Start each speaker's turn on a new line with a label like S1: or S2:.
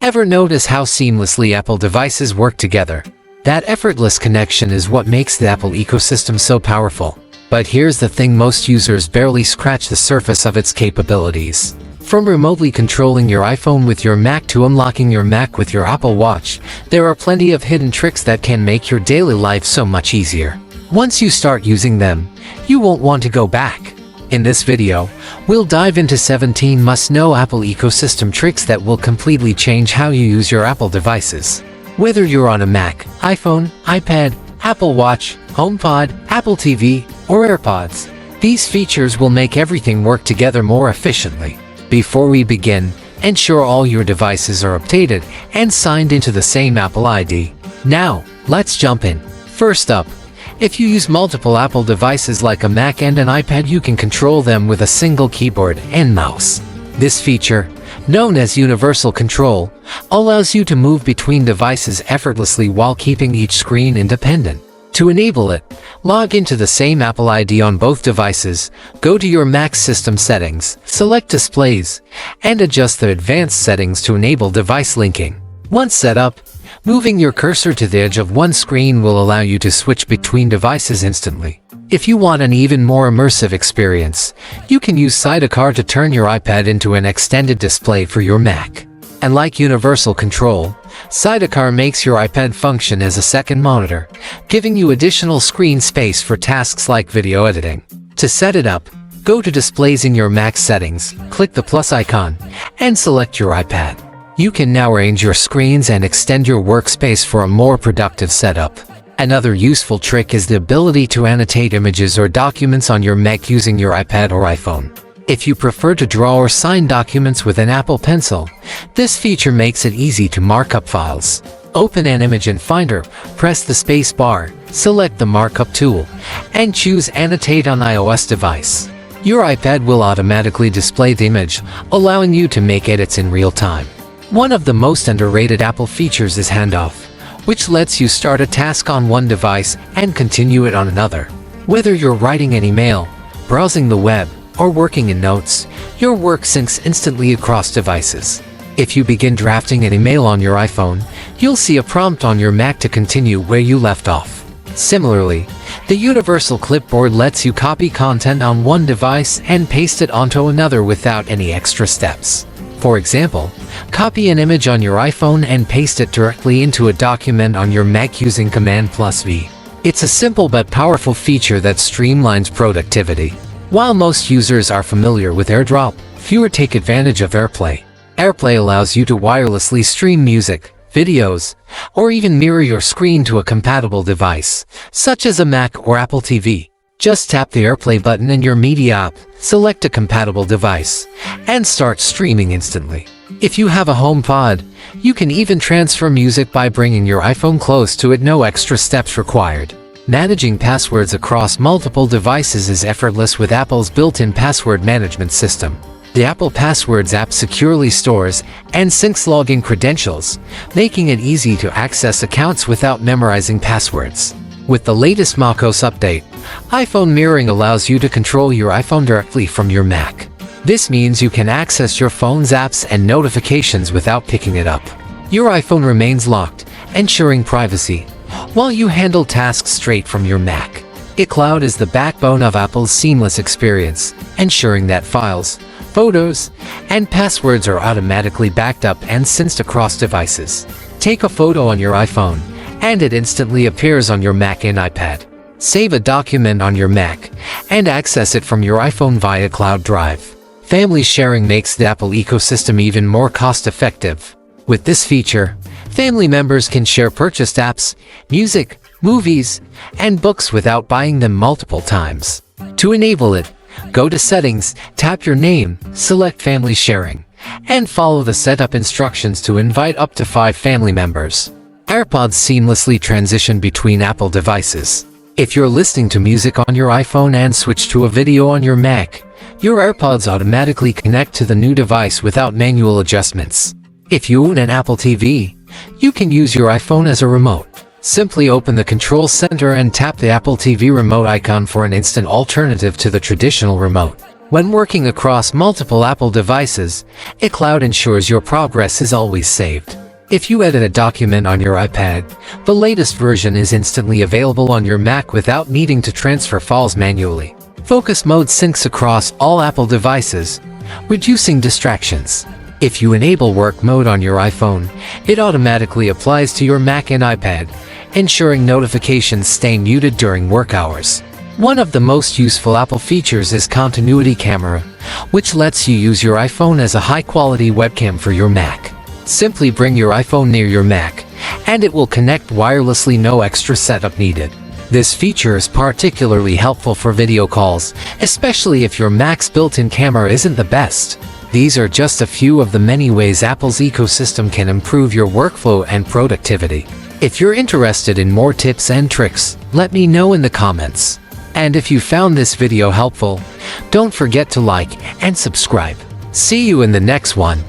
S1: Ever notice how seamlessly Apple devices work together? That effortless connection is what makes the Apple ecosystem so powerful. But here's the thing, most users barely scratch the surface of its capabilities. From remotely controlling your iPhone with your Mac to unlocking your Mac with your Apple Watch, there are plenty of hidden tricks that can make your daily life so much easier. Once you start using them, you won't want to go back. In this video, we'll dive into 17 must-know Apple ecosystem tricks that will completely change how you use your Apple devices. Whether you're on a Mac, iPhone, iPad, Apple Watch, HomePod, Apple TV, or AirPods, these features will make everything work together more efficiently. Before we begin, ensure all your devices are updated and signed into the same Apple ID. Now, let's jump in. First up, if you use multiple Apple devices like a Mac and an iPad, you can control them with a single keyboard and mouse. This feature, known as Universal Control, allows you to move between devices effortlessly while keeping each screen independent. To enable it, log into the same Apple ID on both devices, go to your Mac system settings, select Displays, and adjust the advanced settings to enable device linking. Once set up, moving your cursor to the edge of one screen will allow you to switch between devices instantly. If you want an even more immersive experience, you can use Sidecar to turn your iPad into an extended display for your Mac. And like Universal Control, Sidecar makes your iPad function as a second monitor, giving you additional screen space for tasks like video editing. To set it up, go to Displays in your Mac settings, click the plus icon, and select your iPad. You can now arrange your screens and extend your workspace for a more productive setup. Another useful trick is the ability to annotate images or documents on your Mac using your iPad or iPhone. If you prefer to draw or sign documents with an Apple Pencil, this feature makes it easy to mark up files. Open an image in Finder, press the space bar, select the markup tool, and choose Annotate on iOS device. Your iPad will automatically display the image, allowing you to make edits in real time. One of the most underrated Apple features is Handoff, which lets you start a task on one device and continue it on another. Whether you're writing an email, browsing the web, or working in Notes, your work syncs instantly across devices. If you begin drafting an email on your iPhone, you'll see a prompt on your Mac to continue where you left off. Similarly, the Universal Clipboard lets you copy content on one device and paste it onto another without any extra steps. For example, copy an image on your iPhone and paste it directly into a document on your Mac using Command+V. It's a simple but powerful feature that streamlines productivity. While most users are familiar with AirDrop, fewer take advantage of AirPlay. AirPlay allows you to wirelessly stream music, videos, or even mirror your screen to a compatible device, such as a Mac or Apple TV. Just tap the AirPlay button in your Media app, select a compatible device, and start streaming instantly. If you have a HomePod, you can even transfer music by bringing your iPhone close to it, no extra steps required. Managing passwords across multiple devices is effortless with Apple's built-in password management system. The Apple Passwords app securely stores and syncs login credentials, making it easy to access accounts without memorizing passwords. With the latest macOS update, iPhone mirroring allows you to control your iPhone directly from your Mac. This means you can access your phone's apps and notifications without picking it up. Your iPhone remains locked, ensuring privacy, while you handle tasks straight from your Mac. iCloud is the backbone of Apple's seamless experience, ensuring that files, photos, and passwords are automatically backed up and synced across devices. Take a photo on your iPhone, and it instantly appears on your Mac and iPad. Save a document on your Mac, and access it from your iPhone via Cloud Drive. Family sharing makes the Apple ecosystem even more cost-effective. With this feature, family members can share purchased apps, music, movies, and books without buying them multiple times. To enable it, go to Settings, tap your name, select Family Sharing, and follow the setup instructions to invite up to 5 family members. AirPods seamlessly transition between Apple devices. If you're listening to music on your iPhone and switch to a video on your Mac, your AirPods automatically connect to the new device without manual adjustments. If you own an Apple TV, you can use your iPhone as a remote. Simply open the control center and tap the Apple TV remote icon for an instant alternative to the traditional remote. When working across multiple Apple devices, iCloud ensures your progress is always saved. If you edit a document on your iPad, the latest version is instantly available on your Mac without needing to transfer files manually. Focus mode syncs across all Apple devices, reducing distractions. If you enable work mode on your iPhone, it automatically applies to your Mac and iPad, ensuring notifications stay muted during work hours. One of the most useful Apple features is Continuity Camera, which lets you use your iPhone as a high-quality webcam for your Mac. Simply bring your iPhone near your Mac, and it will connect wirelessly, no extra setup needed. This feature is particularly helpful for video calls, especially if your Mac's built-in camera isn't the best. These are just a few of the many ways Apple's ecosystem can improve your workflow and productivity. If you're interested in more tips and tricks, let me know in the comments. And if you found this video helpful, don't forget to like and subscribe. See you in the next one.